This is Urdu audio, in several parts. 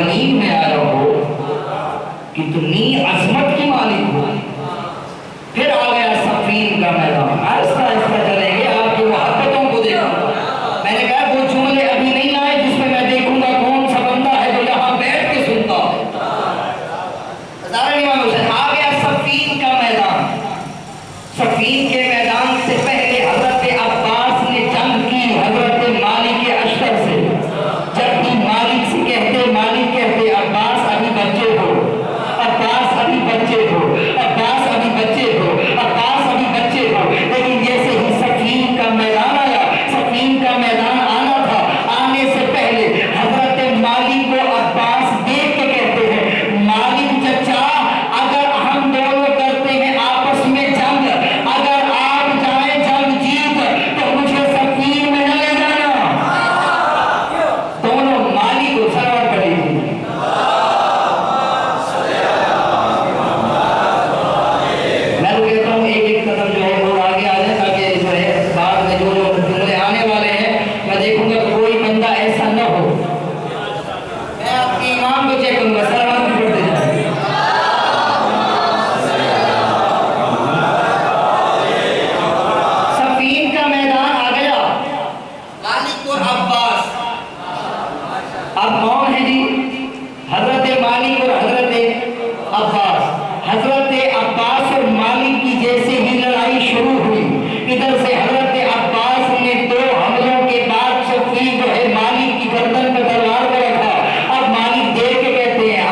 زمین میں آیا ہو، کتنی عظمت کی مالک ہو۔ پھر آ گیا صفین کا میدان، آہستہ آہستہ چلیں گے، آپ کی محبتوں کو دیکھو۔ میں نے کہا وہ جملے ابھی نہیں آئے جس میں میں دیکھوں گا کون سا بندہ ہے جو یہاں بیٹھ کے سنتا ہے۔ امام حسین آ گیا صفین کا میدان۔ صفین کے میدان سے پہلے حضرت عباس نے جنگ کی حضرت مالک اشتر سے۔ جب بھی مالک سے کہتے، مالک کہتے عباس ابھی بچے ہو، عباس ابھی بچے ہو، عباس ابھی بچے ہو، عباس ابھی بچے ہو۔ لیکن جیسے ہی صفین کا میدان آیا، صفین کا میدان آنا تھا، آنے سے پہلے حضرت مالک کو عباس دیکھ کے کہتے ہیں، مالک چچا اگر ہم دونوں کرتے ہیں آپس میں جنگ، اگر آپ جائیں جنگ جیت تو مجھے صفین میں نہ لے جانا۔ دونوں مالک کو سلام پڑے گی۔ میں تو کہتا ہوں ایک ایک قدم جو ہے وہ آگے آ جائے تاکہ جو ہے بعد میں جو جملے آنے والے ہیں میں دیکھوں گا کہ کوئی بندہ ایسا نہ ہو۔ میں آپ کے امام کو چیک کروں گا، سلام پڑھتے جائیں۔ صفین کا میدان آ گیا، مالک اور عباس۔ اب کون ہے جی؟ حضرت مالک اور حضرت عباس۔ حضرت عباس اور مالک کی جیسے ہی لڑائی شروع ہوئی، ادھر سے حضرت عباس نے 2 حملوں کے بعد صفین جو ہے مالک کی گردن پہ تلوار کو رکھا۔ اب مالک دیکھ کے کہتے ہیں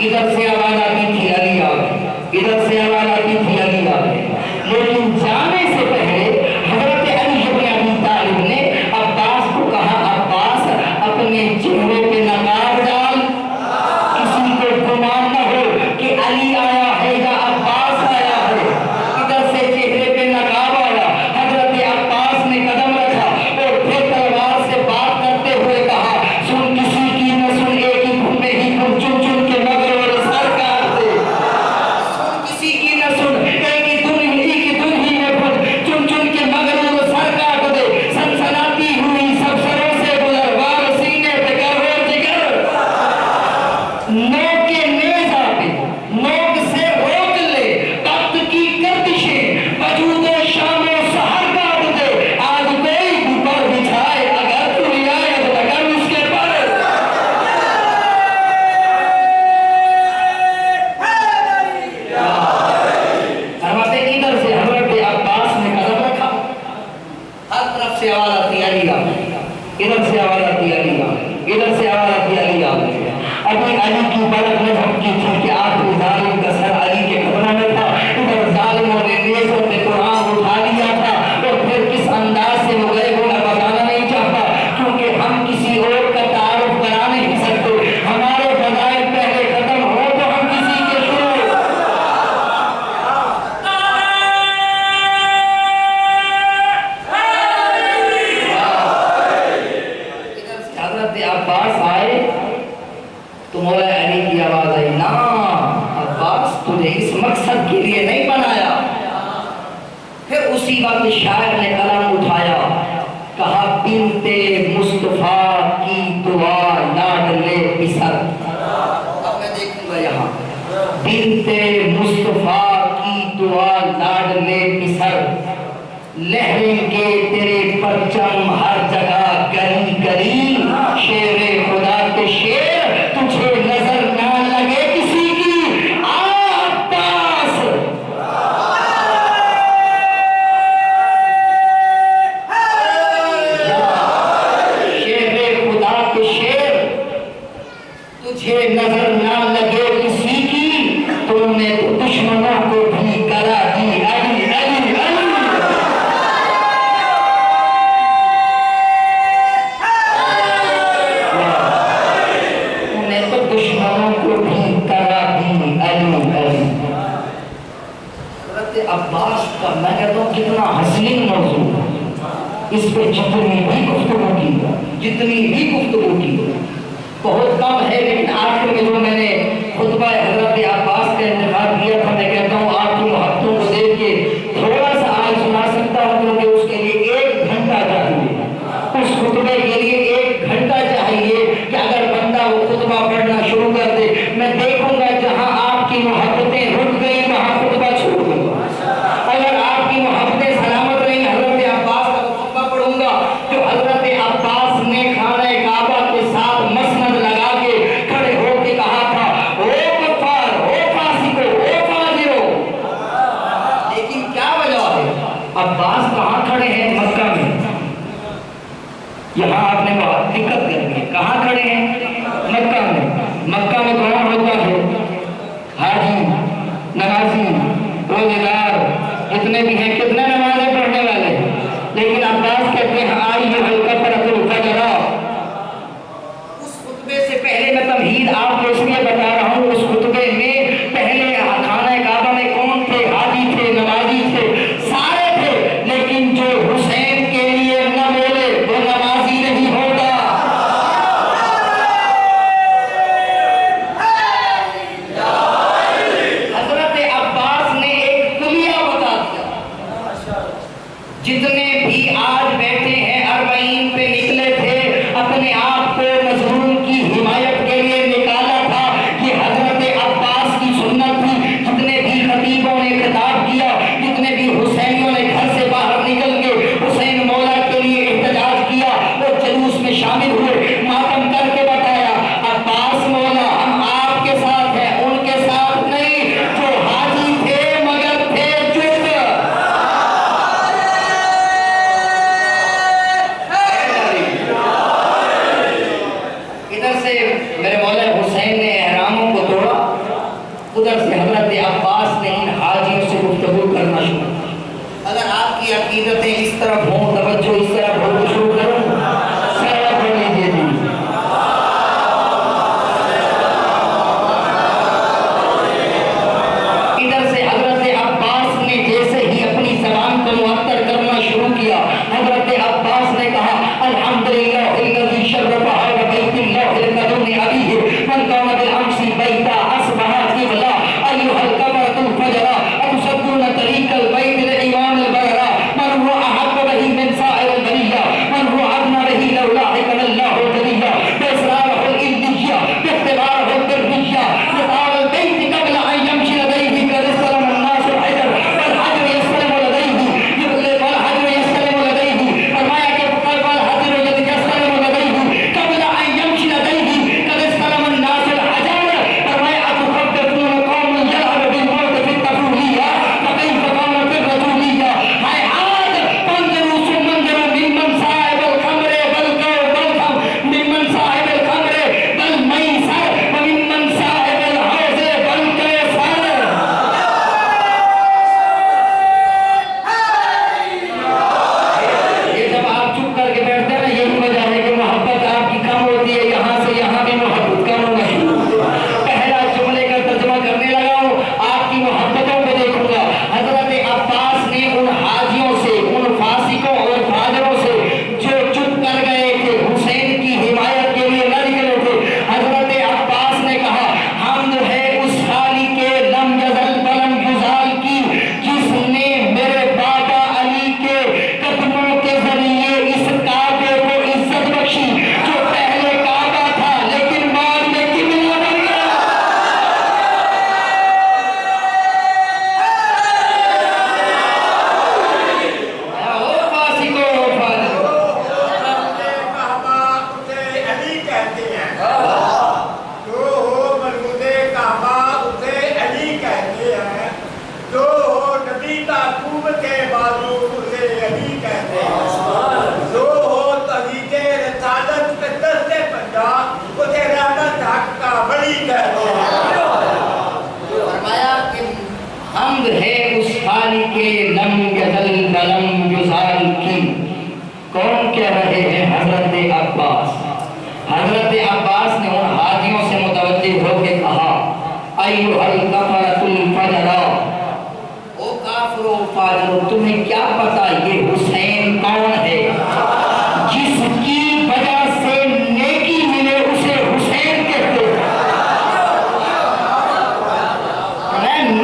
ادھر سے آواز آتی تھی علی آ گئے، ادھر سے آواز آتی تھی علی آ گئے، لیکن جانے سے پہلے حضرت علی بن ابی طالب نے عباس کو کہا عباس اپنے چہرے پہ نقاب ڈال، کسی کو گمان نہ ہو کہ علی آیا ہے یا عباس آیا ہے۔ ادھر سے چہرے پہ نقاب آیا، حضرت عباس نے قدم رکھا اور پھر تلوار سے بات کرتے ہوئے کہا سن کسی کی نہ سن، ایک ہی دھن میں ہی تم چن چن کے مگر اور سر کاٹ دے، سن کسی کی نہ سن، ایک ہی دھن ہی میں چن چن کے مگر اور سر کاٹ دے، سنسناتی ہوئی سب سروں سے گزر، وار سینے پہ کر اور جگر، نوک نیزہ پہ نوک سے روک لے وقت کی گردشیں، وجود و شام و سحر کاٹ دے، آج کوئی بھی پر بچھائے اگر تو رعایت نہ کر اس کے پر۔ فرماتے ادھر سے حضرت عباس نے قدم رکھا، ہر طرف سے آواز آتی علی آ گئی، ادھر سے آواز آتی علی آ گئی، ادھر سے آواز آتی علی آ گئی۔ ابھی علی کی پلک میں دھمکی تھی کہ آخری ظالم کا سر علی کے قدموں میں تھا، ادھر ظالموں نے نیزوں پہ قرآن اٹھا لیا تھا، اور پھر کس انداز سے وہ گئے وہ میں بتانا نہیں چاہتا، کیونکہ ہم کسی اور کا تعارف کرا نہیں سکتے، ہمارے فضائل پہلے ختم ہو تو ہم کسی کے شروع۔ ادھر سے حضرت عباس آئے تو مولا علی کی آواز آئی نا عباس تجھے اس مقصد کے لیے نہیں بنایا۔ پھر اسی وقت شاعر نے قلم اٹھایا، کہا بنت مصطفیٰ کی دعا لاڈلے پسر، اب میں دیکھوں گا یہاں، بنت مصطفیٰ کی دعا لاڈلے پسر، لہریں گے تیرے پرچم ہر جگہ گلی گلی، شیر خدا کے شیر تجھے نظر نہ لگے کسی کی، عباس شیر خدا کے شیر تجھے نظر نہ لگے کسی کی، تم نے تو دشمنوں کو بھی کرا دی علی علی علی، دشمنوں کو بھی کرا دی علی علی۔ حضرت عباس کا میں کہتا ہوں کتنا حسین موضوع، اس پہ جتنی بھی گفتگو کی بہت کم ہے، لیکن آخر میں جو میں نے خطبہ حضرت عباس کا انتخاب کیا تھا، میں کہتا ہوں آپ کی محبتوں کو دیکھ کے تھوڑا سا آج سنا سکتا ہوں، کیونکہ اس کے لیے 1 گھنٹہ چاہیے، اس خطبے کے لیے 1 گھنٹہ چاہیے کہ اگر بندہ وہ خطبہ پڑھنا شروع کر دے، میں دیکھوں گا جہاں آپ کی محبتیں رک گئی وہاں خطبہ چھوڑ دوں گا، اگر آپ کی محبتیں سلامت رہیں حضرت عباس کا خطبہ پڑھوں گا، جو حضرت عباس نے خانہ کعبہ کے ساتھ مسند لگا کے کھڑے ہو کے کہا تھا او کفار، او فاسقو، او فاجرو، لیکن کیا وجہ ہے؟ عباس کہاں کھڑے ہیں؟ مکہ میں، یہاں آپ نے بہت دقت کرنی ہے، کہاں کھڑے ہیں؟ مکہ میں۔ مکہ میں کون ہوتا ہے؟ حاجی، نمازی، روزگار، جتنے بھی ہیں، کتنے نمازیں پڑھنے والے، لیکن عباس کہتے ہیں آئیے الکفرۃ الفجر۔ اس خطبے سے پہلے میں تمہید آپ کو اس لیے بتا رہا ہوں، اس خطبے میں پہلے خانہ کعبہ میں کون تھے؟ حاجی تھے، نمازی تھے، سارے تھے، لیکن جو حسین کے لیے نہ بولے وہ نمازی نہیں ہوتا۔ حضرت عباس نے ایک کلیہ بتا دیا، جتنے بھی آج بیٹھے ہیں 40 پہ نکلے تھے، اپنے آپ کو مظلوم کی حمایت کے لیے نکالا تھا، یہ حضرت عباس کی سنت تھی، جتنے بھی خطیبوں نے خطاب کیا، جتنے بھی حسینیوں نے گھر سے باہر نکل کے حسین مولا کے لیے احتجاج کیا، وہ جلوس میں شامل ہوئے، ماتم کر کے بتایا عباس مولا ہم آپ کے ساتھ ہیں، ان کے ساتھ نہیں، جو حاجی تھے مگر تھے چپ۔ ادھر سے میرے مولا حسین نے احراموں کو توڑا، ادھر سے حضرت عباس نے ان حاجیوں سے گفتگو کرنا شروع کیا. اگر آپ کی عقیدتیں اس طرف ہوں، توجہ اس طرف ہو تو شروع کروں. سارا پڑھ لیجیے جی. ادھر سے حضرت عباس نے جیسے ہی اپنی زبان کو معطر کرنا شروع کیا، حضرت عباس نے کہا الحمدللہ الذی شرف هذا بیت اللہ لقدوم ابیہ من کان بالامس بیتا اصبح قبلہ ایھا القمرۃ الفجر اتصدون طریق البیت لامام البررہ من هو احق به من سائر البریہ من هو ادنى به لولا حکم اللہ جلیہ باسرارہ الالدیہ باختبارہ البریہ لطال البیت قبل ان یمشی لدیہ قد استلم الناس الحجر والحجر یستلم لدیہ والحجر یستلم لدیہ فرمایا کہ والحجر یستلم لدیہ قبل ان یمشی لدیہ قد استلم الناس الحجر فرمایا اتخففون قوم یلعب بالموت فی الطفولیہ فکیف کان فی الرجولیہ حیات فانظروا ثم انظروا ممن صاحب الخمر بلکم ممن صاحب الخمر بالمیسر وممن صاحب الحوض بالکیسر. یہ جب آپ چپ کر کے بیٹھتے ہیں نا، یہی وجہ ہے کہ محبت آپ کی کم ہوتی ہے. یہاں سے یہاں بھی محبت کم ہونا شروع ہوتی ہے. پہلا جملے کا ترجمہ کرنے لگا ہوں، آپ کی محبتوں کو دیکھوں گا. حضرت عباس نے ان حاجیوں سے، ان فاسقوں اور فاجروں سے جو چپ کر گئے تھے، حسین کی حمایت کے لیے نہ نکلے تھے، حضرت عباس نے کہا حمد ہے اس خالق لم یزل ولم یزال کی جس نے میرے بابا علی کے قدموں کے ذریعے اس کعبے کو عزت بخشی جو پہلے کعبہ تھا لیکن بعد میں قبلہ بن گیا. او فاسقوں او فاجروں، کعبہ اسے علی کہتے ہیں. جو ہو مربوط کعبہ اسے علی کہتے ہیں. جو ہو نبی کا خوب کے بازو اسے علی کہتے ہیں. جو ہو تحریک رسالت کے دست پنجہ اسے رحمت حق کا ولی کہتے ہیں. فرمایا کہ حمد ہے اس خالق لم یزل ولم یزال کی. کون کہہ رہے ہیں؟ حضرت عباس. حضرت عباس نے ان حاجیوں سے متوجہ ہو کے کہا ایھا الکفرۃ الفجر، او کافرو فاجرو، تمہیں کیا پتا یہ حسین کون ہے؟ جس کی وجہ سے نیکی ملے اسے حسین کہتے ہیں.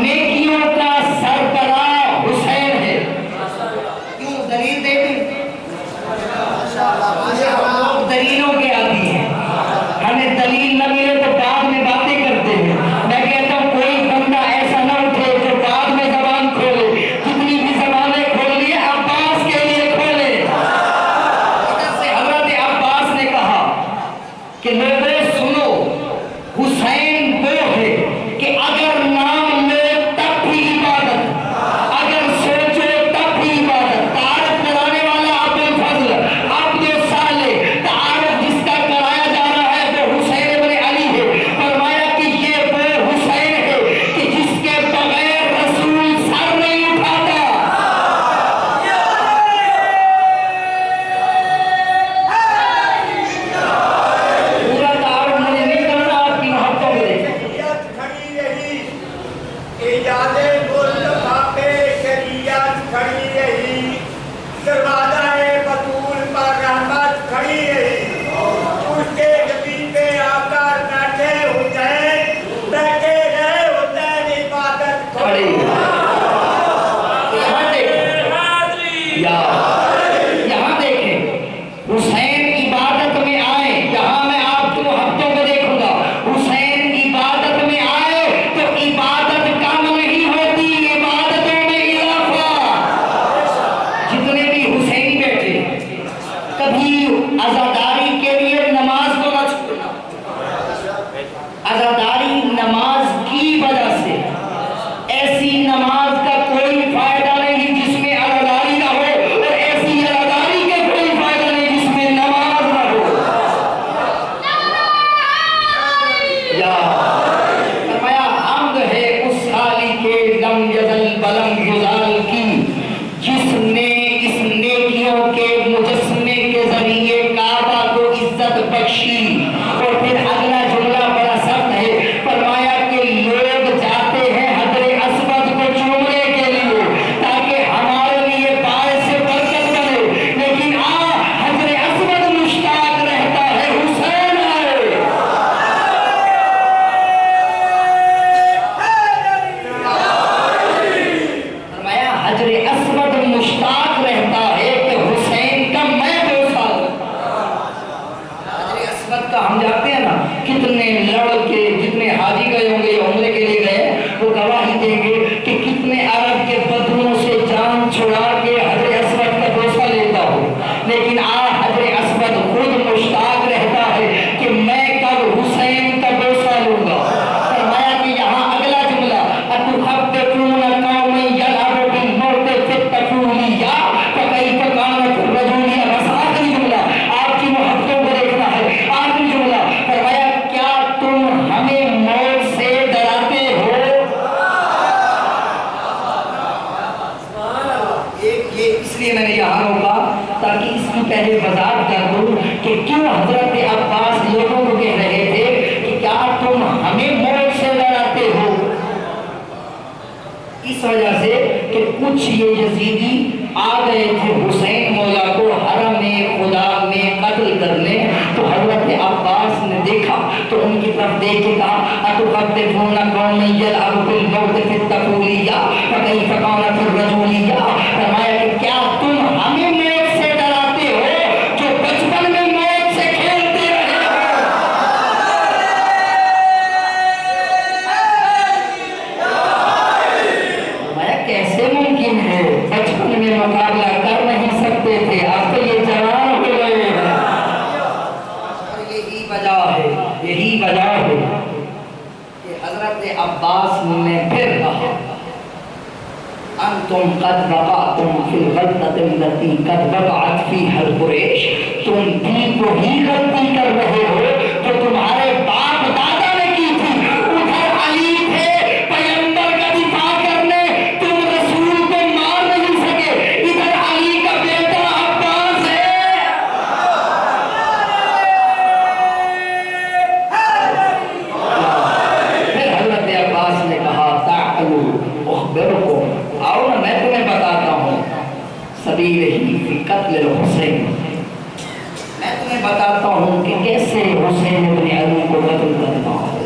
نیکیوں کا سربراہ حسین ہے. کیوں؟ دلیل دے دیں. ہم لوگ دلیلوں کے عادی ہیں، ہمیں دلیل نہ ملے تو بعد میں باتیں کرتے ہیں. میں کہتا ہوں کوئی بندہ ایسا نہ اٹھے جو بعد میں زبان کھولے. جتنی بھی زبانیں کھول لی عباس کے لیے کھولے. ادھر سے حضرت عباس نے کہا کہ لوگوں سنو، حسین وہ ہے کہ اگر نام لے تب بھی عبادت، اگر سوچو تب بھی عبادت. تعارف کرانے والا عبد الفضل، عبد الصالح، تعارف جس کا کرایا جا رہا ہے وہ حسین ابن علی ہے. فرمایا کہ یہ وہ حسین ہے کہ جس کے بغیر رسول سر نہیں اٹھاتا. پورا تعارف مجھے نہیں کرنا، آپ کی محبتوں کو دیکھیں. شریعت کھڑی رہی، ایجاد مصطفیٰ پہ شریعت کھڑی رہی. دروازہ بطول پر رحمت کھڑی رہی. اس کے نبی پہ آ کر بیٹھے حسین، بیٹھے رہے حسین، عبادت کھڑی. یہاں دیکھیں، یہاں دیکھیں حسین عبادت میں آئے. یہاں میں آپ کو ہفتوں کو دیکھوں گا. حسین عبادت میں آئے تو عبادت کم نہیں ہوتی، عبادتوں میں اضافہ. جتنے بھی حسینی بیٹھے، کبھی عزاداری کے لیے نماز کو نہ چھوڑنا. عزاداری نماز کی وجہ سے، ایسی نماز کا کوئی فائدہ نہیں جس میں عزاداری نہ ہو، اور ایسی عزاداری کا کوئی فائدہ نہیں جس میں نماز نہ ہو. یا فرمایا حمد ہے اس وجہ سے کہ کچھ یہ یزیدی آ گئے تھے حسین مولا کو حرم خدا میں قتل کرنے، تو حضرت عباس نے دیکھا تو ان کی طرف دیکھ کے کہا اتخطفون قوما یلعب بالموت فی الطفولیہ فکیف کان فی الرجولیہ، فرمایا کہ کیا تم ہمیں موت سے ڈراتے ہو جو بچپن میں موت سے کھیلتے رہے فرمایا کیسے ممکن ہے، بچپن میں مقابلہ کر نہیں سکتے تھے، اب تو یہ جوان ہو گئے ہیں۔ اور یہی وجہ ہے کہ حضرت عباس نے پھر کہا انتم قد وقعتم فی الغلطۃ التي قد وقعت فیہا القریش، تم بھی وہی غلطی کر رہے ہو جو تمہارے باپ دادا نے کی تھی۔ ادھر علی تھے پیغمبر کا دفاع کرنے، تم رسول کو مار نہیں سکے، ادھر علی کا بیٹا عباس ہے۔ پھر حضرت عباس نے کہا تعالوا اخبرکم، آؤ نا میں تمہیں بتاتا ہوں سبیلہ فی قتل الحسین، میں تمہیں بتاتا ہوں کہ کیسے حسین ابن علی کو قتل کرنا ہے۔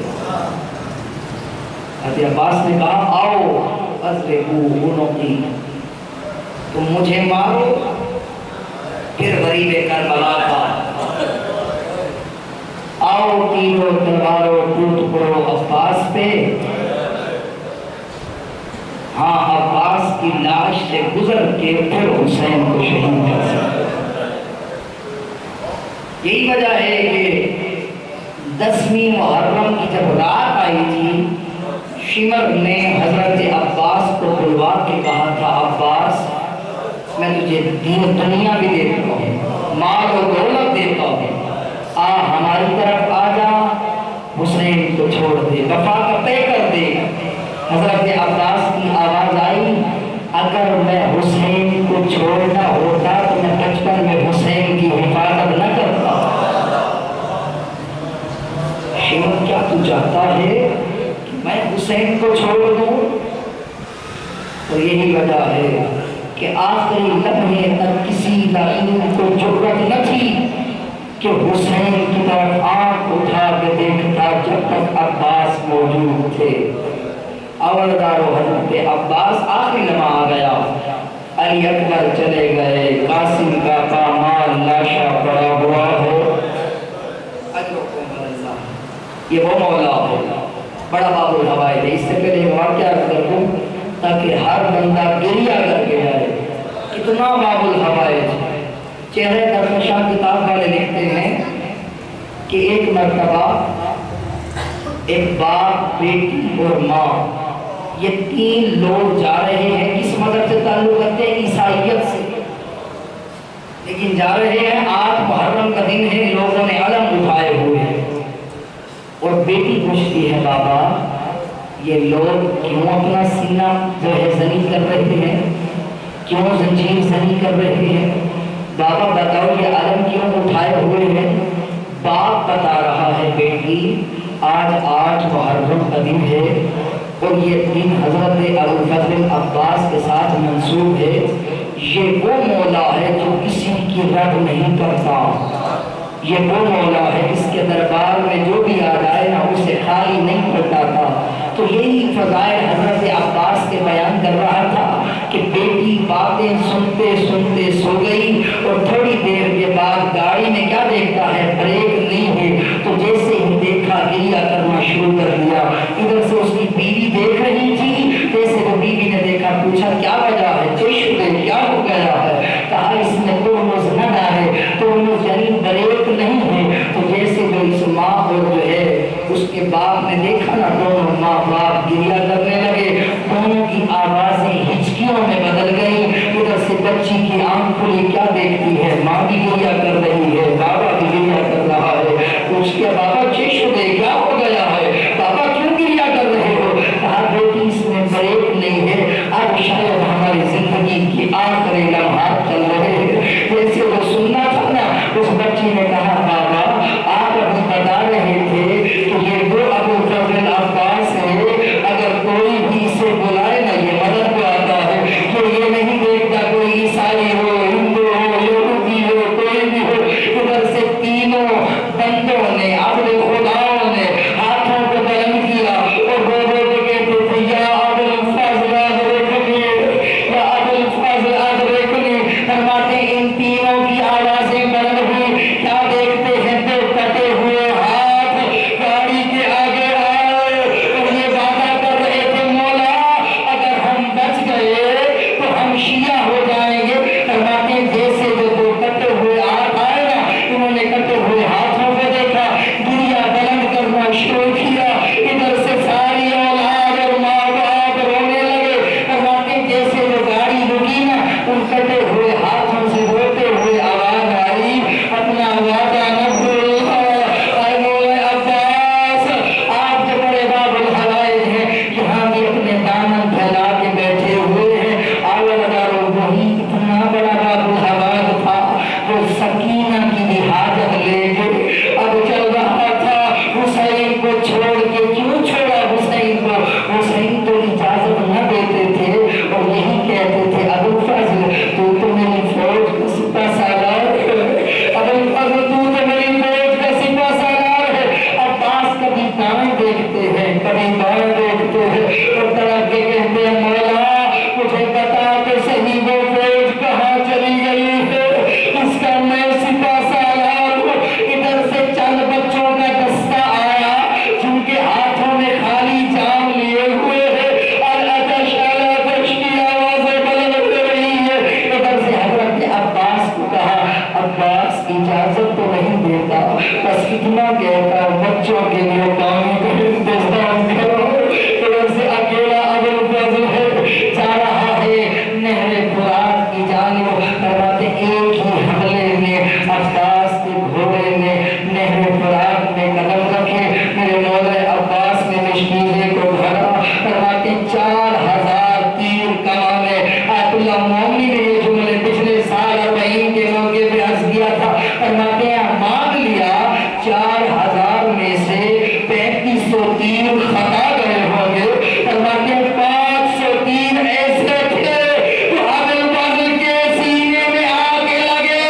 حضرت عباس نے کہا آؤ اضربوا عنقی، تم مجھے مارو پھر غریب کربلا کا، آؤ تیرو تلوارو ٹوٹ پڑو عباس پہ، ہاں عباس کی لاش سے گزر کے پھر حسین کو شہید کر سکتے۔ یہی وجہ ہے کہ 10ویں محرم کی جب رات آئی تھی، شمر نے حضرت عباس کو بلوا کے کہا تھا عباس میں تجھے دین دنیا بھی دیتا ہوں، مال و دولت دیتا ہوں، آ ہماری طرف آ جا، حسین کو چھوڑ دے، وفا کا طے کر دے۔ حضرت عباس کی آواز آئی اگر میں حسین کو چھوڑنا ہوتا تو میں بچپن میں حسین کی حفاظت نہ کرتا۔ شیخ کیا تو چاہتا ہے کہ میں حسین کو چھوڑ دوں؟ تو یہی وجہ ہے کہ آخری لمحے تک کسی لعین کو جرأت نہ تھی کہ حسین کی طرف آنکھ اٹھا کے دیکھتا جب تک عباس موجود تھے۔ اولدار حضرت عباس آخری لمحہ آ گیا، علی اکبر چلے گئے، قاسم کا پامال لاشا پڑا ہوا ہے۔ یہ وہ مولا ہے بڑا باب الحوائد ہے۔ اس سے پہلے ایک واقعہ کر دوں تاکہ ہر بندہ گریہ کر کے جائے، کتنا باب الحوائد۔ چہرے درخشاں کتاب والے لکھتے ہیں کہ ایک مرتبہ ایک باپ، بیٹی اور ماں، یہ 3 لوگ جا رہے ہیں، کس مذہب سے تعلق رکھتے ہیں؟ عیسائیت سے، لیکن جا رہے ہیں 8 محرم کا دن ہے، لوگوں نے علم اٹھائے ہوئے ہیں، اور بیٹی پوچھتی ہے بابا یہ لوگ کیوں اپنا سینہ جو ہے زنی کر رہے ہیں، کیوں زنجیر زنی کر رہے ہیں؟ بابا بتاؤ یہ علم کیوں اٹھائے ہوئے ہیں؟ باپ بتا رہا ہے بیٹی آج 8 محرم کا دن ہے اور یہ دن حضرت ابوالفضل عباس کے ساتھ منسوب ہے، یہ وہ مولا ہے جو کسی کی رد نہیں کرتا، یہ وہ مولا ہے جس کے دربار میں جو بھی آ جائے نا اسے خالی نہیں پلٹاتا۔ تو یہی فضائل حضرت عباس کے بیان کر رہا تھا کہ بیٹی باتیں سنتے سنتے سو گئی اور تھوڑی دیر کے بعد گاڑی میں کیا دیکھتا ہے، بریک نہیں ہے، تو جیسے ہی دیکھا گریہ کرنا شروع کر دیا۔ ادھر سے اس کی بیوی دیکھ رہی تھی، جیسے وہ بیوی نے دیکھا پوچھا کیا وجہ ہے، چشمے کیا ہو گیا ہے؟ کہا اس میں ترمز نہ ڈالے، ترمز یعنی بریک نہیں ہے۔ تو جیسے جو اس ماں اور جو ہے اس کے باپ نے دیکھا نا، دونوں ماں باپ گریہ کرنے لگے، دونوں کی آوازیں ہچکیوں میں بدل گئی۔ ادھر سے بچی کی آنکھ کھلی، کیا دیکھتی ہے؟ ماں بھی گریہ کر رہی ہے، بابا بھی گریہ کر رہا ہے۔ اس کے بابا چشم دے کیا ہو گیا ہے، بابا کیوں گریہ کر رہے ہو؟ کہا بیٹی اس میں بریک نہیں ہے، اب شاید ہماری زندگی کی آخری لمحات چل رہے ہیں۔ جیسے وہ سننا تھا نا، اس بچی نے کہا بابا آپ ابھی بتا رہے تھے کہ یہ وہ ابوالفضل عباس ہے، اگر کوئی بھی اسے بلائے نا یہ مدد کبھی بائیں دیکھتے ہیں اور تڑپ کے کہتے ہیں مولا مجھے بتا کہ صحیح وہ فوج کہاں چلی گئی ہے، اس کا میں سپاہ سالار ہوں۔ ادھر سے چند بچوں کا دستہ آیا جن کے ہاتھوں میں خالی جام لیے ہوئے ہیں اور آتش آتش کی آوازیں بلند ہو رہی ہے۔ ادھر سے حضرت عباس کو کہا عباس اجازت تو نہیں دیتا، بس اتنا کہتا بچوں کے لیے پانی کا انتظام کرو۔ ادھر سے اکیلا ابوالفضل ہے جا رہا ہے نہر فرات کی جانب، فرماتے ایک ہی حملے میں عباس کے گھوڑے نے نہر فرات میں قدم رکھے، میرے مولا عباس نے مشکیزے کو بھرا، فرماتے 4000 تیر کمانے۔ آیت اللہ مومنی نے یہ جملے پچھلے سال 40 کے موقع پہ عرض کیا تھا، فرماتے ہیں مان لیا 4000 میں سے 3500 تیر خطا گئے ہوں گے، فرماتے ہیں 500 تیر ایسے تھے جو ابوالفضل کے سینے میں آ کے لگے،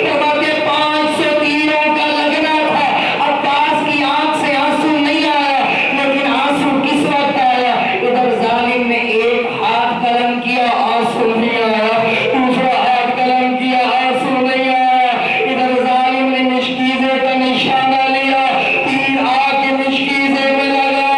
فرماتے 500 تیروں کا لگنا تھا۔ عباس کی آنکھ سے آنسو نہیں آیا، لیکن آنسو کس وقت آیا؟ ادھر ظالم نے ایک ہاتھ قلم کیا آنسو نہیں آیا، دوسرا ہاتھ قلم کیا آنسو نہیں آیا، ادھر ظالم نے مشکیزے کا نشانہ لیا، تیر آ کے مشکیزے میں لگا،